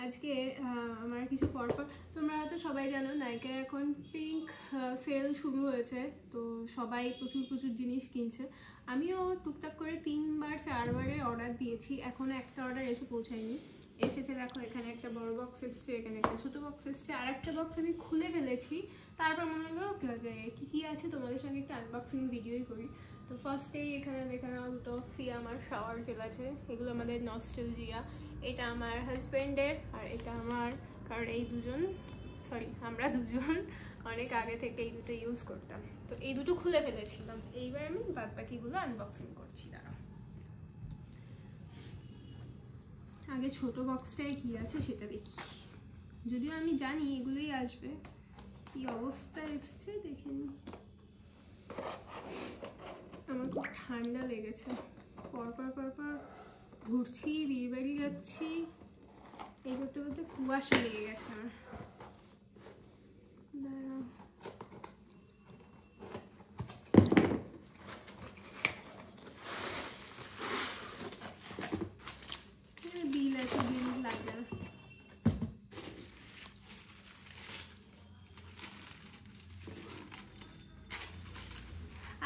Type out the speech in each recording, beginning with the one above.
আজকে আমার কিছু পরপর তোমরা তো সবাই জানো নাইকা এখন পিঙ্ক সেল শুরু হয়েছে, তো সবাই প্রচুর প্রচুর জিনিস কিনছে। আমিও টুকটাক করে 3বার 4বারে অর্ডার দিয়েছি, এখনো একটা অর্ডার এসে পৌঁছায়নি। এসেছে দেখো, এখানে একটা বড় বক্স এসছে, এখানে একটা ছোট বক্স এসছে, আর একটা বক্স আমি খুলে ফেলেছি। তারপর মনে হলো যে কী আছে তোমাদের সঙ্গে একটা আনবক্সিং ভিডিওই করি। তো ফার্স্টেই এখানে দেখে নাও দুটো আমার শাওয়ার জেল আছে, এগুলো আমাদের নস্টালজিয়া। এটা আমার হাজব্যান্ডের আর এটা আমার, কারণ এই দুজন আমরা দুজন অনেক আগে থেকে এই দুটো ইউজ করতাম, তো এই দুটো খুলে ফেলেছিলাম। এইবার আমি বাদ বাকিগুলো আনবক্সিং করছি। দাঁড়াও, আগে ছোট বক্সটায় কি আছে সেটা দেখি, যদিও আমি জানি এগুলোই আসবে। কি অবস্থা এসছে দেখে নি। আমার খুব ঠান্ডা লেগেছে, পরপর ঘুরছি, বিয়ে বাড়ি যাচ্ছি, এই করতে করতে কুয়াশা লেগে গেছে আমার। দাঁড়াও, বিল আছে, বিল লাগবে না।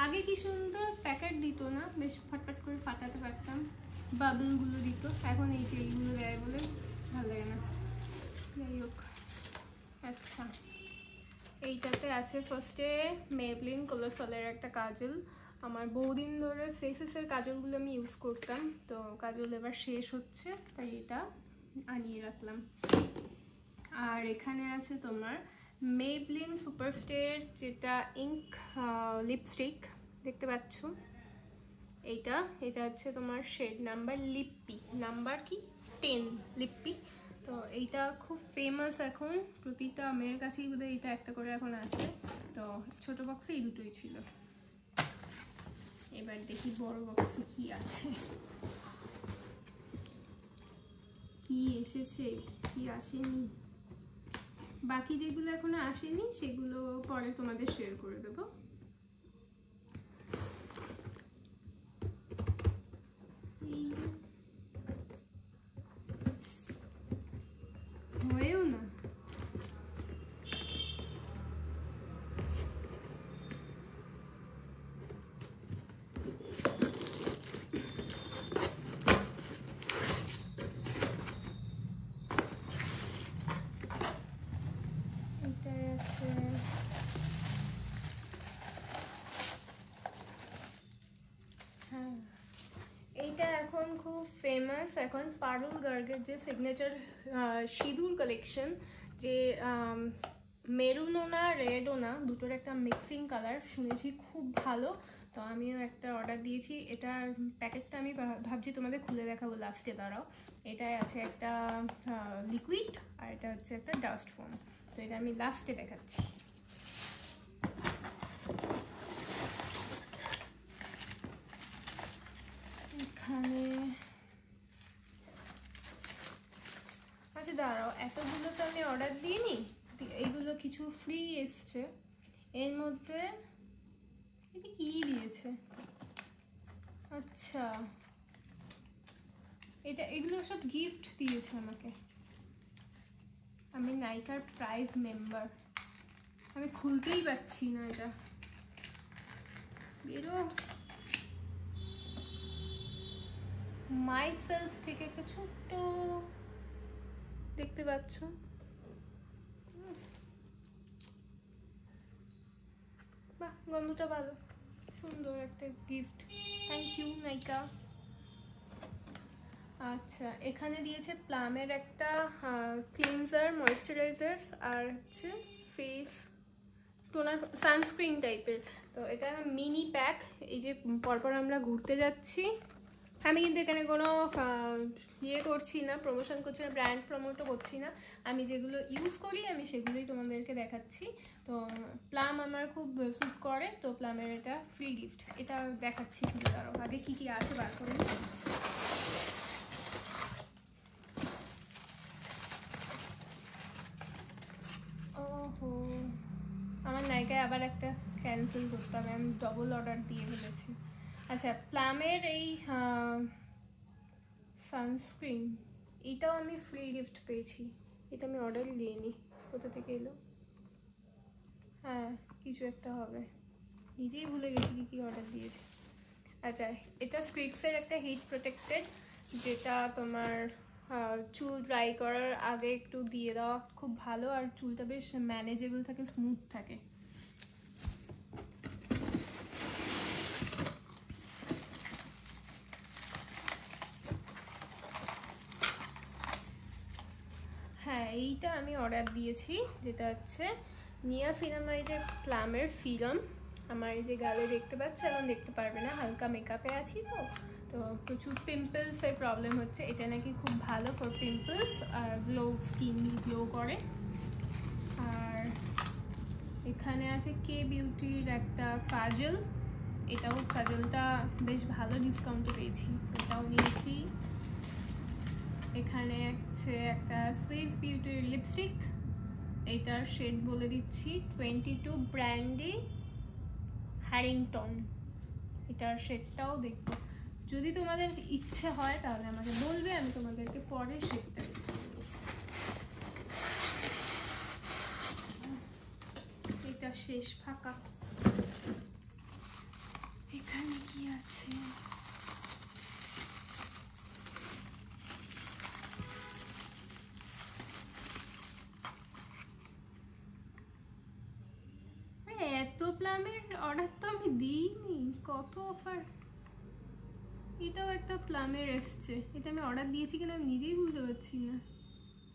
আগে কি সুন্দর প্যাকেট দিত না, বেশ ফটফট করে ফাটাতে পারতাম, বাবলগুলো দিত। এখন এই যে এইগুলো দেয় বলে ভালো লাগে না। যাই হোক, আচ্ছা এইটাতে আছে ফার্স্টে মেবলিন কোলোসলের একটা কাজল। আমার বহুদিন ধরে ফেসেসের কাজলগুলো আমি ইউজ করতাম, তো কাজল এবার শেষ হচ্ছে তাই এটা আনিয়ে রাখলাম। আর এখানে আছে তোমার মেবলিন সুপারস্টের যেটা ইঙ্ক লিপস্টিক, দেখতে পাচ্ছ এটা হচ্ছে তোমার শেড নাম্বার লিপ্পি, নাম্বার কি 10 লিপ্পি। তো এইটা খুব ফেমাস এখন, প্রতিটা মেয়ের কাছেই বোধহয় এইটা একটা করে এখন আছে। তো ছোট বক্সে এই দুটোই ছিল। এবার দেখি বড় বক্সে কি আছে, কি এসেছে কি আসেনি। বাকি যেগুলো এখনো আসেনি সেগুলো পরে তোমাদের শেয়ার করে দেবো। হয়েও না, এইটা এখন খুব ফেমাস। এখন পারুল গার্গের যে সিগনেচার সিঁদুর কালেকশন, যে মেরুনও না রেডও না, দুটোর একটা মিক্সিং কালার, শুনেছি খুব ভালো। তো আমিও একটা অর্ডার দিয়েছি। এটার প্যাকেটটা আমি ভাবছি তোমাদের খুলে দেখাবো লাস্টে। দাঁড়াও, এটায় আছে একটা লিকুইড আর এটা হচ্ছে একটা ডাস্ট ফোম, তো এটা আমি লাস্টে দেখাচ্ছি। এখানে আচ্ছা দাঁড়াও, এতগুলো তো আমি অর্ডার দিইনি, এইগুলো কিছু ফ্রি এসছে এর মধ্যে। এটা কি দিয়েছে? আচ্ছা, এগুলো সব গিফট দিয়েছে আমাকে। আমি নাইকার প্রাইজ মেম্বার, আমি খুলতেই পারছি না। এটা বেরো, মাই সেলফ থেকে একটা ছোট্ট, দেখতে পাচ্ছ? বাহ, গন্ধটা ভালো, সুন্দর একটা গিফট, থ্যাংক ইউ নাইকা। আচ্ছা, এখানে দিয়েছে প্লামের একটা ক্লিনজার, ময়েশ্চারাইজার আর হচ্ছে ফেস টোনার, সানস্ক্রিন টাইপের। তো এটা মিনি প্যাক। এই যে পরপর আমরা ঘুরতে যাচ্ছি, আমি কিন্তু এখানে কোনো ইয়ে করছি না, প্রমোশন করছি না, ব্র্যান্ড প্রমোটও করছি না, আমি যেগুলো ইউজ করি আমি সেগুলোই তোমাদেরকে দেখাচ্ছি। তো প্লাম আমার খুব স্যুট করে, তো প্লামের এটা ফ্রি গিফট, এটা দেখাচ্ছি। কিন্তু আরও আগে কি কি আছে বার করে। ওহো, আমার নাইকায় আবার একটা ক্যান্সেল করতে হবে, আমি ডবল অর্ডার দিয়ে ফেলেছি। আচ্ছা, প্লামের এই সানস্ক্রিন এটাও আমি ফ্রি গিফট পেয়েছি, এটা আমি অর্ডার দিইনি, কোথা থেকে এলো, হ্যাঁ কিছু একটা হবে, নিজেই ভুলে গেছি কি অর্ডার দিয়েছি। আচ্ছা, এটা স্ট্রিক্সের একটা হিট প্রোটেক্টেড, যেটা তোমার চুল ড্রাই করার আগে একটু দিয়ে দেওয়া খুব ভালো, আর চুলটা বেশ ম্যানেজেবল থাকে, স্মুথ থাকে। হ্যাঁ এইটা আমি অর্ডার দিয়েছি, যেটা হচ্ছে নিয়াসিনামাইডের প্লামের সিরাম। আমার এই যে গালে দেখতে পাচ্ছ, এখন দেখতে পারবে না, হালকা মেকআপে আছি তো, তো প্রচুর পিম্পলসের প্রবলেম হচ্ছে, এটা নাকি খুব ভালো ফর পিম্পলস আর গ্লো, স্কিন গ্লো করে। আর এখানে আছে কে বিউটির একটা কাজল, এটাও কাজলটা বেশ ভালো ডিসকাউন্টে পেয়েছি, এটাও নিয়েছি। এখানে আছে একটা সুইস বিউটির লিপস্টিক, এটার শেড বলে দিচ্ছি 22 ব্র্যান্ডি হ্যারিংটন, এটার শেডটাও দেখবো, যদি তোমাদের ইচ্ছে হয় তাহলে আমাকে বলবে, আমি তোমাদেরকে পরে শেডটা দেবো। এটা শেষ, ফাঁকা। এখানে কি আছে, এত প্লামের অর্ডার তো আমি দিইনি, কত অফার। এটাও একটা প্লামের এসছে, এটা আমি অর্ডার দিয়েছি কিনা আমি নিজেই বুঝতে পারছি না,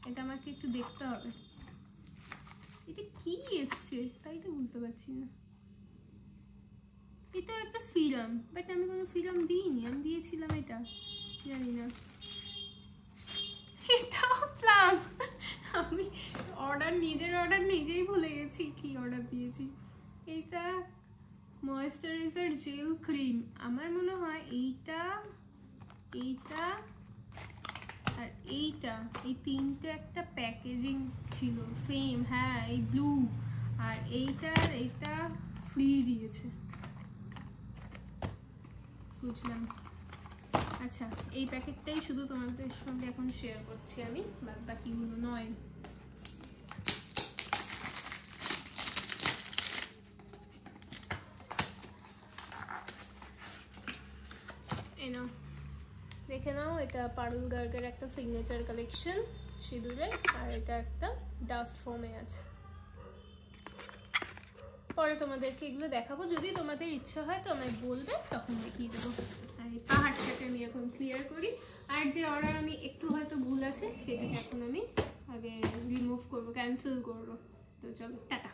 এটা আমাকে একটু দেখতে হবে এটা কি এসছে, তাই তো বুঝতে পারছি না। এটাও একটা সিরাম, বাট আমি কোনো সিরাম দিইনি, আমি দিয়েছিলাম এটা, জানি না। এটাও প্লাম, আমি নিজের অর্ডার নিজেই ভুলে গেছি কি অর্ডার দিয়েছি। এইটা ময়েশ্চারাইজার জেল ক্রিম, আমার মনে হয় এইটা আর এইটা, এই তিনটে একটা প্যাকেজিং ছিল সেম, হ্যাঁ এই ব্লু, আর এইটা ফ্রি দিয়েছে, বুঝলাম। আচ্ছা, এই প্যাকেটটাই শুধু তোমাদের সঙ্গে এখন শেয়ার করছি আমি, বাকিগুলো নয়। দেখে নাও, এটা পারুল গার্গের একটা সিগনেচার কালেকশন সিঁদুরের, আর এটা একটা ডাস্ট ফোমে আছে। পরে তোমাদেরকে এগুলো দেখাবো, যদি তোমাদের ইচ্ছা হয় তো আমায় বলবে, তখন দেখিয়ে দেবো। আর এই পাহাড়টাকে আমি এখন ক্লিয়ার করি, আর যে অর্ডার আমি একটু হয়তো ভুল আছে সেটাকে এখন আমি আগে রিমুভ করবো, ক্যান্সেল করবো। তো চলো, টাটা।